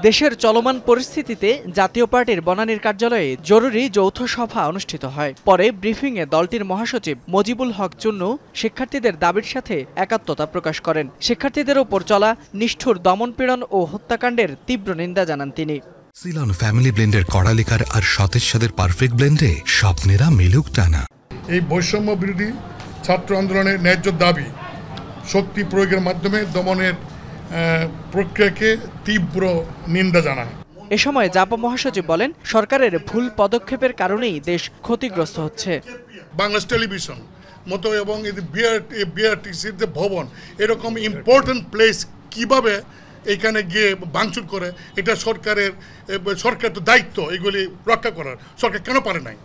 দেশের চলমান পরিস্থিতিতে জাতীয় পার্টির বনানীর কার্যালয়ে জরুরি যৌথ সভা অনুষ্ঠিত হয়। পরে ব্রিফিংয়ে দলটির মহাসচিব মজিবুল হক চুন্নু শিক্ষার্থীদের দাবির সাথে একাত্মতা প্রকাশ করেন। শিক্ষার্থীদের ওপর চলা নিষ্ঠুর দমনপীড়ন ও হত্যাকাণ্ডের তীব্র নিন্দা জানান তিনি। সিলন ফ্যামিলি ব্লেন্ডের কড়ালিকার আর সতেজ সাদের পারফেক্ট ব্লেন্ডে স্বপ্নেরা মিলুক টানা। এই বৈষম্য বিরোধী ছাত্র আন্দোলনের ন্যায্য দাবি শক্তি প্রয়োগের মাধ্যমে দমনের প্রক্রিয়াকে তীব্র নিন্দা জানায়। এ সময় জাপা মহাসচিব বলেন, সরকারের ভুল পদক্ষেপের কারণেই দেশ ক্ষতিগ্রস্ত হচ্ছে। বাংলাদেশ টেলিভিশন মতো এবং বিআরটিসির যে ভবন, এরকম ইম্পর্টেন্ট প্লেস কিভাবে এখানে গিয়ে ভাঙচুর করে, এটা সরকার তো দায়িত্ব এগুলি রক্ষা করার। সরকার কেন পারে নাই?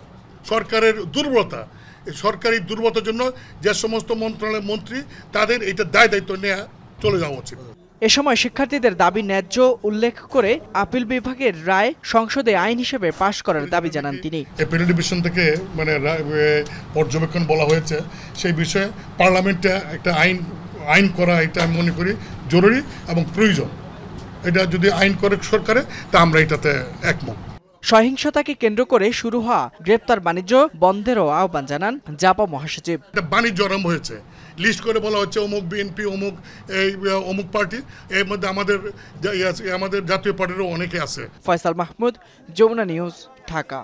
সরকারের দুর্বলতা, সরকারি দুর্বলতার জন্য যে সমস্ত মন্ত্রণালয়ের মন্ত্রী তাদের এটা দায়িত্ব নেওয়া চলে যাওয়া উচিত। এ সময় শিক্ষার্থীদের দাবি ন্যায্য উল্লেখ করে আপিল বিভাগের রায় সংসদে আইন হিসেবে পাশ করার দাবি জানান তিনি। টেলিভিশন থেকে পর্যবেক্ষণ বলা হয়েছে, সেই বিষয়ে পার্লামেন্টে একটা আইন করা, এটা আমি মনে করি জরুরি এবং প্রয়োজন। এটা যদি আইন করে সরকারে, তা আমরা এটাতে একমত। সহিংসতাকে কেন্দ্র করে শুরু হওয়া গ্রেপ্তার বাণিজ্য বন্ধেরও আহ্বান জানান জাপা মহাসচিব। বাণিজ্য আরম্ভ হয়েছে, লিস্ট করে বলা হচ্ছে অমুক বিএনপি, অমুক পার্টি, এর মধ্যে আমাদের জাতীয় পার্টিরও অনেকে আছে। ফয়সাল মাহমুদ, যমুনা নিউজ, ঢাকা।